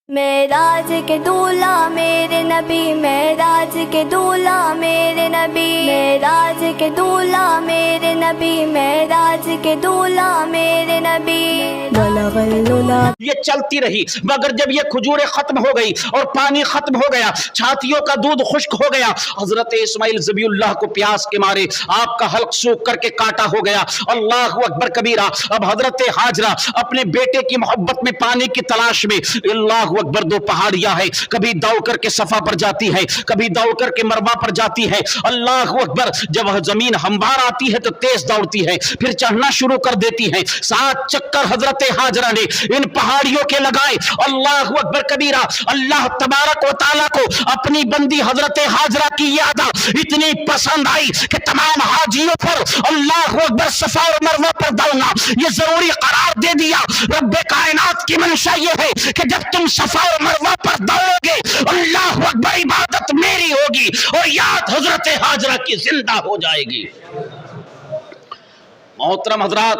معراج کے دولہ میرے نبی، معراج کے دولہ میرے نبی، معراج کے دولہ میرے نبی، معراج کے دولہ میرے نبی۔ بلغ العلا۔ یہ چلتی رہی، مگر جب یہ کھجوریں ختم ہو گئی اور پانی ختم ہو گیا، چھاتیوں کا دودھ خشک ہو گیا، حضرت اسماعیل ذبیح اللہ کو پیاس کے مارے آپ کا حلق سوکھ کر کے کاٹا ہو گیا۔ اللہ اکبر کبیرہ۔ اب حضرت ہاجرہ اپنے بیٹے کی محبت میں پانی کی تلاش میں، اللہ اکبر، دو پہاڑیاں ہیں، کبھی دوڑ کر کے صفا پر جاتی ہے، کبھی دوڑ کر کے مروا پر جاتی ہے۔ اللہ اکبر، جب زمین ہموار آتی ہے تو تیز دوڑتی ہے، پھر چڑھنا شروع کر دیتی ہے۔ 7 چکر حضرت ہاجرہ نے ان پہاڑیوں کے لگائے۔ اللہ اکبر کبیرہ۔ اللہ تبارک و تعالیٰ کو اپنی بندی حضرت ہاجرہ کی یہ ادا اتنی پسند آئی کہ تمام حاجیوں پر اللہ اکبر صفا اور مروہ پر دوڑنا یہ ضروری قرار دے دیا۔ رب کائنات کی منشا یہ ہے کہ جب تم صفا اور مروہ پر دوڑو گے، اللہ اکبر، عبادت میری ہوگی اور یاد حضرت ہاجرہ کی زندہ ہو جائے گی۔ محترم حضرات،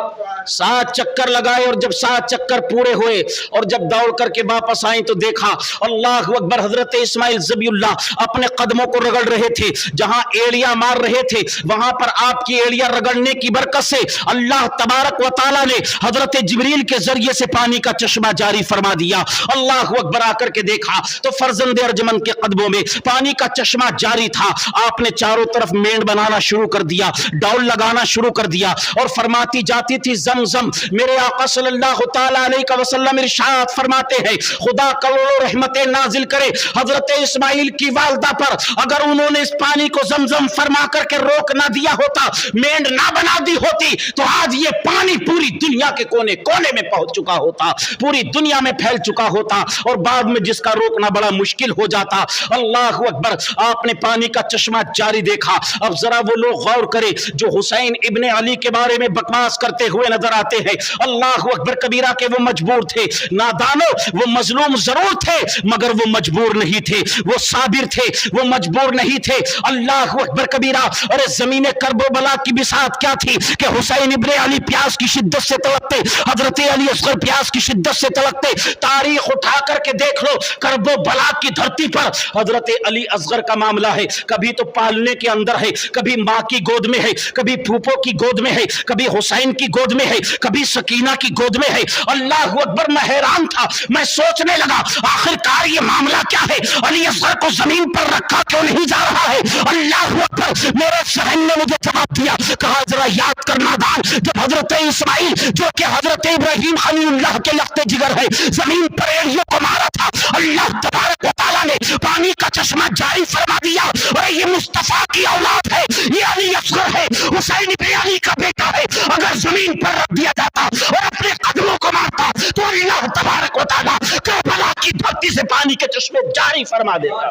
7 چکر لگائے اور جب 7 چکر پورے ہوئے اور جب دوڑ کر کے واپس آئیں تو دیکھا اللہ اکبر حضرت اسماعیل ذبیح اللہ اپنے قدموں کو رگڑ رہے تھے، جہاں ایڑیاں مار رہے تھے وہاں پر آپ کی ایڑیاں رگڑنے کی برکت سے اللہ تبارک و تعالیٰ نے حضرت جبریل کے ذریعے سے پانی کا چشمہ جاری فرما دیا۔ اللہ اکبر، آ کر کے دیکھا تو فرزند ارجمن کے قدموں میں پانی کا چشمہ جاری تھا۔ آپ نے چاروں طرف مینڈ بنانا شروع کر دیا، ڈول لگانا شروع کر دیا اور فرماتی جاتی تھی زمزم۔ میرے آقا صلی اللہ تعالیٰ علیہ وسلم ارشاد فرماتے ہیں، خدا کروڑوں رحمتیں نازل کرے حضرت اسماعیل کی والدہ پر، اگر انہوں نے اس پانی کو زمزم فرما کر کے روک نہ دیا ہوتا، مینڈ نہ بنا دی ہوتی، تو آج یہ پانی پوری دنیا کے کونے کونے میں پہنچ چکا ہوتا، پوری دنیا میں پھیل چکا ہوتا اور بعد میں جس کا روکنا بڑا مشکل ہو جاتا۔ اللہ اکبر، آپ نے پانی کا چشمہ جاری دیکھا۔ اب ذرا وہ لوگ غور کرے جو حسین ابن علی کے بارے میں بکواس کرتے ہوئے نظر آتے ہیں۔ اللہ اکبر کبیرہ کہ وہ مجبور تھے، نادانو، وہ مظلوم ضرور تھے مگر وہ مجبور نہیں تھے، وہ صابر تھے، وہ مجبور نہیں تھے۔ اللہ اکبر کبیرہ۔ اور زمین کرب و بلا کی بساط کیا تھی کہ حسین ابن علی پیاس کی شدت سے تڑپتے، حضرت علی اصغر پیاس کی شدت سے تڑپتے۔ تاریخ اٹھا کر کے دیکھ لو، کرب و بلا کی دھرتی پر حضرت علی اصغر کا معاملہ ہے، کبھی تو پالنے کے اندر ہے، کبھی ماں کی گود میں ہے، کبھی پھوپھو کی گود میں ہے، کبھی حسین کی گود میں ہے، کبھی سکینہ کی گود میں ہے۔ اللہ اکبر، میں حیران تھا، میں سوچنے لگا آخر کار یہ معاملہ کیا ہے، علی اصغر کو زمین پر رکھا کیوں نہیں جا رہا ہے؟ اللہ اکبر، میرے ذہن نے مجھے جواب دیا، کہا ذرا یاد کر نادان، جب حضرت اسماعیل جو کہ حضرت ابراہیم خلیل اللہ کے لخت جگر ہے زمین پر ایڑیوں کو مارا تھا، اللہ تبارک و تعالیٰ نے پانی کا چشمہ جاری فرما دیا، اور یہ مصطفیٰ کی اولاد ہے، یہ علی اصغر ہے، حسین ابن علی کا بیٹا ہے۔ اگر زمین پر رکھ دیا جاتا اور اپنے قدموں کو مارتا تو اللہ تبارک و تعالیٰ کربلا کی دھرتی سے پانی کے چشمے جاری فرما دیتا،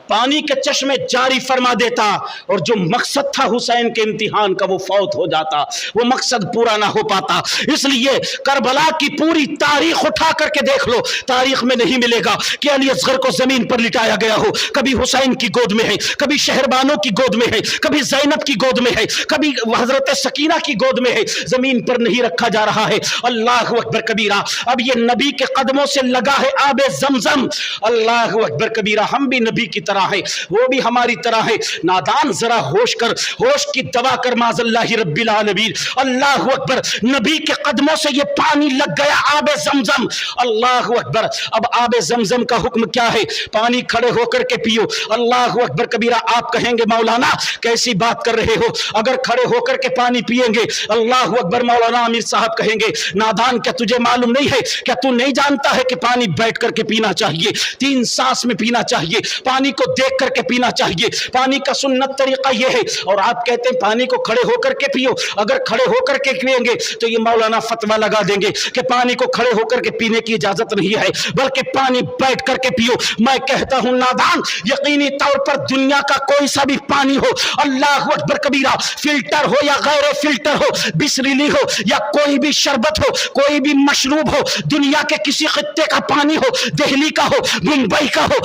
پانی کے چشمے جاری فرما دیتا، اور جو مقصد تھا حسین کے امتحان کا وہ فوت ہو جاتا، وہ مقصد پورا نہ ہو پاتا۔ اس لیے کربلا کی پوری تاریخ اٹھا کر کے دیکھ لو، تاریخ میں نہیں ملے گا کہ علی اصغر کو زمین پر لٹایا گیا ہو، کبھی حسین کی گود میں ہے، کبھی شہربانوں کی گود میں ہے، کبھی زینب کی گود میں ہے، کبھی حضرت سکینہ کی گود میں ہے، زمین پر نہیں رکھا جا رہا ہے۔ اللہ اکبر کبیرہ۔ اب یہ نبی کے قدموں سے لگا ہے آب زمزم۔ اللہ اکبر کبیرہ۔ ہم بھی نبی کی طرح ہے، وہ بھی ہماری طرح ہے۔ نادان، ذرا ہوش کر، ہوش کی دوا کر، معاذ اللہ رب العالمین۔ اللہ اکبر، نبی کے قدموں سے یہ پانی لگ گیا آب زمزم۔ اللہ اکبر۔ اب آب زمزم کا حکم کیا ہے؟ پانی کھڑے ہو کر کے پیو۔ اللہ اکبر کبیرہ۔ آپ کہیں گے مولانا کیسی بات کر رہے ہو، اگر کھڑے ہو کر کے پانی پیئیں گے؟ اللہ اکبر۔ مولانا امیر صاحب کہیں گے نادان، کیا تجھے معلوم نہیں ہے، کیا تو نہیں جانتا ہے کہ پانی بیٹھ کر کے پینا چاہیے، 3 سانس میں پینا چاہیے، پانی کو دیکھ کر کے پینا چاہیے، پانی کا سنت طریقہ یہ ہے، اور آپ کہتے ہیں پانی کو کھڑے ہو کر کے پیو۔ اگر کھڑے ہو کر کے پئیں گے تو یہ مولانا فتویٰ لگا دیں گے کہ پانی کو کھڑے ہو کر کے پینے کی اجازت نہیں ہے، بلکہ پانی بیٹھ کر کے پیو۔ میں کہتا ہوں نادان، یقینی طور پر دنیا کا کوئی سا بھی پانی ہو، اللہ اکبر کبیرہ، فلٹر ہو یا غیر فلٹر ہو، بسریلی ہو یا کوئی بھی شربت ہو، کوئی بھی مشروب ہو، دنیا کے کسی خطے کا پانی ہو، دہلی کا ہو، ممبئی کا ہو،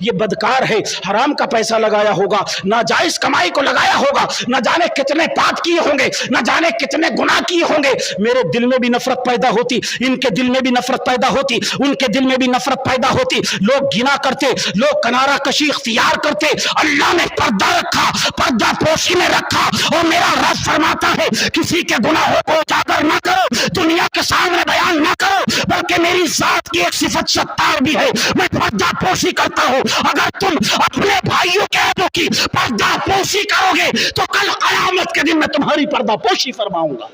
یہ بدکار ہے، حرام کا پیسہ لگایا ہوگا، ناجائز کمائی کو لگایا ہوگا، نہ جانے کتنے پاپ کیے ہوں گے، نہ جانے کتنے گناہ کیے ہوں گے، میرے دل میں بھی نفرت پیدا ہوتی، ان کے دل میں بھی نفرت پیدا ہوتی، ان کے دل میں بھی نفرت پیدا ہوتی، لوگ گنا کرتے، لوگ کنارہ کشی اختیار کرتے۔ اللہ نے پردہ رکھا، پردہ پوشی میں رکھا، اور میرا رب فرماتا ہے کسی کے گناہوں کو اجاگر نہ کرو، دنیا کے سامنے بیان نہ کرو، بلکہ میری ذات کی ایک صفت ستار بھی ہے، میں پردہ پوشی کرتا ہوں۔ اگر تم اپنے بھائیوں کے عیبوں کی پردہ پوشی کرو گے تو کل قیامت کے دن میں تمہاری پردہ پوشی فرماؤں گا۔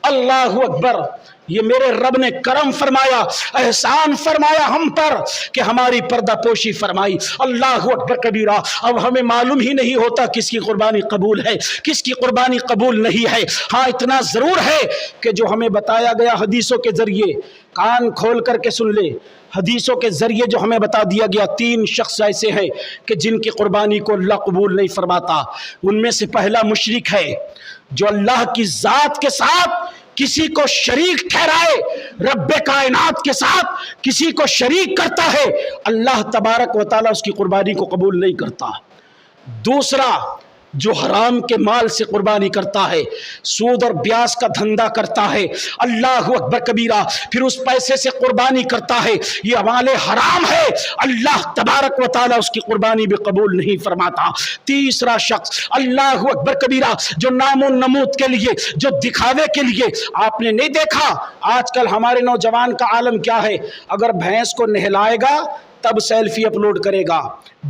اللہ اکبر! یہ میرے رب نے کرم فرمایا، احسان فرمایا ہم پر کہ ہماری پردہ پوشی فرمائی۔ اللہ اکبر کبیرہ! اب ہمیں معلوم ہی نہیں ہوتا کس کی قربانی قبول ہے، کس کی قربانی قبول نہیں ہے۔ ہاں اتنا ضرور ہے کہ جو ہمیں بتایا گیا حدیثوں کے ذریعے، کان کھول کر کے سن لے، حدیثوں کے ذریعے جو ہمیں بتا دیا گیا، 3 شخص ایسے ہیں کہ جن کی قربانی کو اللہ قبول نہیں فرماتا۔ ان میں سے پہلا مشرک ہے، جو اللہ کی ذات کے ساتھ کسی کو شریک ٹھہرائے، رب کائنات کے ساتھ کسی کو شریک کرتا ہے، اللہ تبارک و تعالیٰ اس کی قربانی کو قبول نہیں کرتا۔ دوسرا، جو حرام کے مال سے قربانی کرتا ہے، سود اور بیاس کا دھندا کرتا ہے، اللہ اکبر کبیرہ، پھر اس پیسے سے قربانی کرتا ہے، یہ مال حرام ہے، اللہ تبارک و تعالیٰ اس کی قربانی بھی قبول نہیں فرماتا۔ تیسرا شخص، اللہ اکبر کبیرہ، جو نام و نمود کے لیے، جو دکھاوے کے لیے، آپ نے نہیں دیکھا آج کل ہمارے نوجوان کا عالم کیا ہے؟ اگر بھینس کو نہلائے گا تب سیلفی اپلوڈ کرے گا،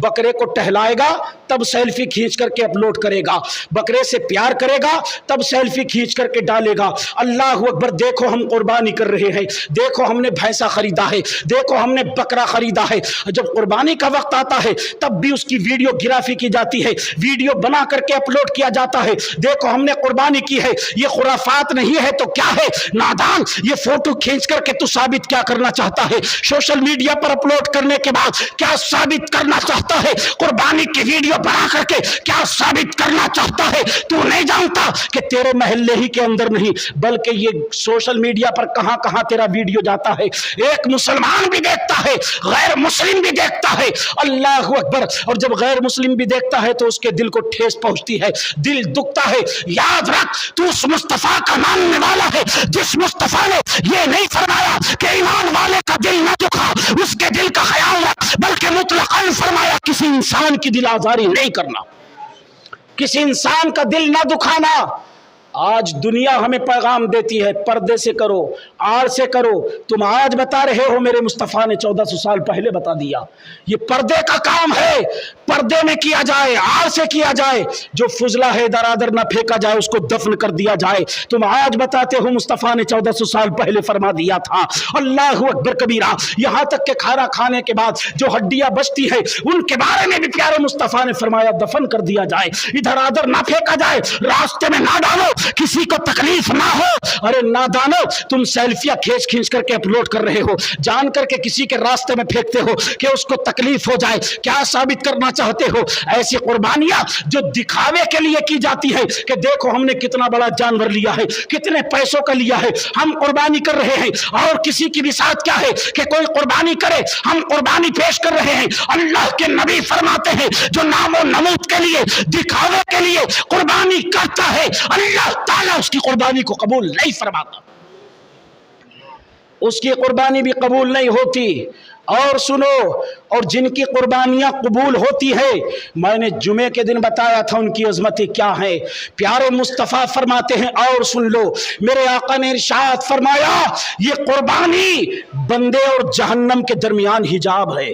بکرے کو ٹہلائے گا تب سیلفی کھینچ کر کے اپلوڈ کرے گا، بکرے سے پیار کرے گا تب سیلفی کھینچ کر کے ڈالے گا۔ اللہ اکبر! دیکھو ہم قربانی کر رہے ہیں، دیکھو ہم نے بھینسا خریدا ہے، دیکھو ہم نے بکرا خریدا ہے، جب قربانی کا وقت آتا ہے تب بھی اس کی ویڈیو گرافی کی جاتی ہے، ویڈیو بنا کر کے اپلوڈ کیا جاتا ہے، دیکھو ہم نے قربانی کی ہے۔ یہ خرافات نہیں ہے تو کیا ہے نادان؟ یہ فوٹو کھینچ کر کے تو ثابت کیا کرنا چاہتا ہے؟ سوشل میڈیا پر اپلوڈ کرنے کے بعد کیا ثابت کرنا چاہتا ہے؟ قربانی کی ویڈیو بنا کر کے کیا ثابت کرنا چاہتا ہے؟ تو نہیں جانتا کہ تیرے محلے ہی کے اندر نہیں بلکہ یہ سوشل میڈیا پر کہاں کہاں تیرا ویڈیو جاتا ہے، ایک مسلمان بھی دیکھتا ہے، غیر مسلم بھی دیکھتا ہے۔ اللہ اکبر! اور جب غیر مسلم بھی دیکھتا ہے تو اس کے دل کو ٹھیس پہنچتی ہے، دل دکھتا ہے۔ یاد رکھ، تو اس مصطفیٰ کا ماننے والا ہے جس مصطفیٰ نے یہ نہیں فرمایا کہ ایمان والے کا دل نہ دکھا، اس کے دل کا خیال رکھ، بلکہ مطلقاً فرمایا کسی انسان کی دل آزاری نہیں کرنا، کسی انسان کا دل نہ دکھانا۔ آج دنیا ہمیں پیغام دیتی ہے پردے سے کرو، آڑ سے کرو۔ تم آج بتا رہے ہو، میرے مصطفیٰ نے 1400 سال پہلے بتا دیا۔ یہ پردے کا کام ہے، پردے میں کیا جائے، آڑ سے کیا جائے، جو فضلہ ہے ادھر ادھر نہ پھینکا جائے، اس کو دفن کر دیا جائے۔ تم آج بتاتے ہو مصطفیٰ نے 1400 سال پہلے فرما دیا تھا۔ اللہ اکبر کبیرہ! یہاں تک کہ کھانا کھانے کے بعد جو ہڈیاں بچتی ہے ان کے بارے میں بھی پیارے مصطفیٰ نے فرمایا دفن کر دیا جائے، ادھر ادھر نہ پھینکا جائے، راستے میں نہ ڈالو، کسی کو تکلیف نہ ہو۔ ارے نادانو، تم سیلفیاں کھینچ کر کے اپلوڈ کر رہے ہو، جان کر کے کسی کے راستے میں پھینکتے ہو کہ اس کو تکلیف ہو جائے۔ کیا ثابت کرنا چاہتے ہو؟ ایسی قربانیاں جو دکھاوے کے لیے کی جاتی ہے کہ دیکھو ہم نے کتنا بڑا جانور لیا ہے، کتنے پیسوں کا لیا ہے، ہم قربانی کر رہے ہیں، اور کسی کی بھی ساتھ کیا ہے کہ کوئی قربانی کرے، ہم قربانی پیش کر رہے ہیں۔ اللہ کے نبی فرماتے ہیں جو نام و نمود کے لیے، دکھاوے کے لیے قربانی کرتا ہے، اللہ تعالیٰ اس کی قربانی کو قبول نہیں فرماتا، اس کی قربانی بھی قبول نہیں ہوتی۔ اور سنو، اور جن کی قربانیاں قبول ہوتی ہے، میں نے جمعے کے دن بتایا تھا ان کی عظمتیں کیا ہے۔ پیارے مصطفیٰ فرماتے ہیں، اور سن لو، میرے آقا نے ارشاد فرمایا یہ قربانی بندے اور جہنم کے درمیان حجاب ہے،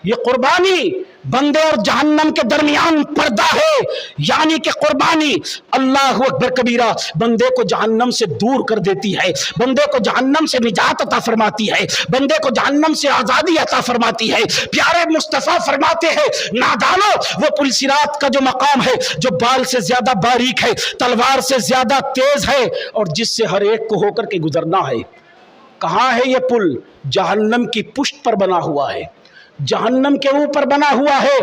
یہ قربانی بندے اور جہنم کے درمیان پردہ ہے، یعنی کہ قربانی اللہ اکبر کبیرہ بندے کو جہنم سے دور کر دیتی ہے، بندے کو جہنم سے نجات عطا فرماتی ہے، بندے کو جہنم سے آزادی عطا فرماتی ہے۔ پیارے مصطفیٰ فرماتے ہیں نادانو، وہ پل صراط کا جو مقام ہے جو بال سے زیادہ باریک ہے، تلوار سے زیادہ تیز ہے، اور جس سے ہر ایک کو ہو کر کے گزرنا ہے۔ کہاں ہے یہ پل؟ جہنم کی پشت پر بنا ہوا ہے، جہنم کے اوپر بنا ہوا ہے،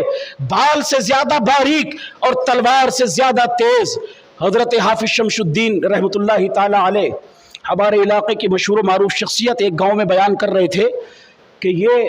بال سے زیادہ باریک اور تلوار سے زیادہ تیز۔ حضرت حافظ شمس الدین رحمۃ اللہ تعالی علیہ ہمارے علاقے کی مشہور و معروف شخصیت ایک گاؤں میں بیان کر رہے تھے کہ یہ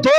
2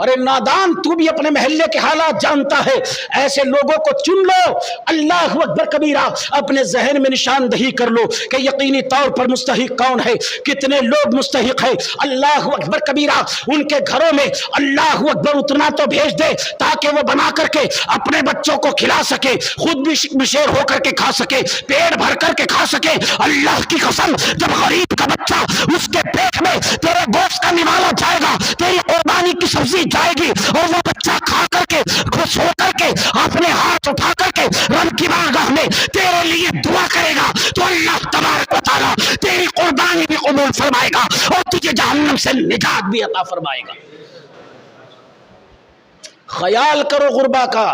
ارے نادان تو بھی اپنے محلے کے حالات جانتا ہے، ایسے لوگوں کو چن لو، اللہ اکبر کبیرہ، اپنے ذہن میں نشاندہی کر لو کہ یقینی طور پر مستحق کون ہے، کتنے لوگ مستحق ہے، اللہ اکبر کبیرہ، ان کے گھروں میں اللہ اکبر اتنا تو بھیج دے تاکہ وہ بنا کر کے اپنے بچوں کو کھلا سکے، خود بھی بشیر ہو کر کے کھا سکے، پیٹ بھر کر کے کھا سکے۔ اللہ کی قسم، جب غریب کا بچہ اس کے پیٹ میں تیرے گوشت کا نوالا جائے گا، تیری قربانی کی سبزی جائے گی، اور وہ بچہ کھا کر کے خوش ہو کر کے اپنے ہاتھ اٹھا کر کے رب کی بارگاہ میں تیرے لیے دعا کرے گا، تو اللہ تبارک و تعالیٰ تیری قربانی بھی قبول فرمائے گا اور تجھے جہنم سے نجات بھی عطا فرمائے گا۔ خیال کرو غربا کا،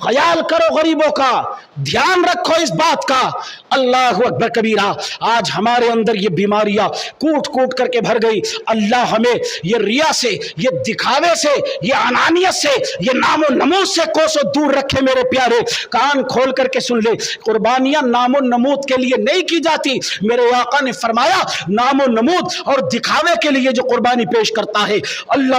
خیال کرو غریبوں کا، دھیان رکھو اس بات کا۔ اللہ اکبر کبیرہ، آج ہمارے اندر یہ بیماریاں کوٹ کوٹ کر کے بھر گئی۔ اللہ ہمیں یہ ریا سے، یہ دکھاوے سے، یہ انانیت سے، یہ نام و نمود سے کوسوں دور رکھے۔ میرے پیارے کان کھول کر کے سن لے، قربانیاں نام و نمود کے لیے نہیں کی جاتی۔ میرے آقا نے فرمایا نام و نمود اور دکھاوے کے لیے جو قربانی پیش کرتا ہے، اللہ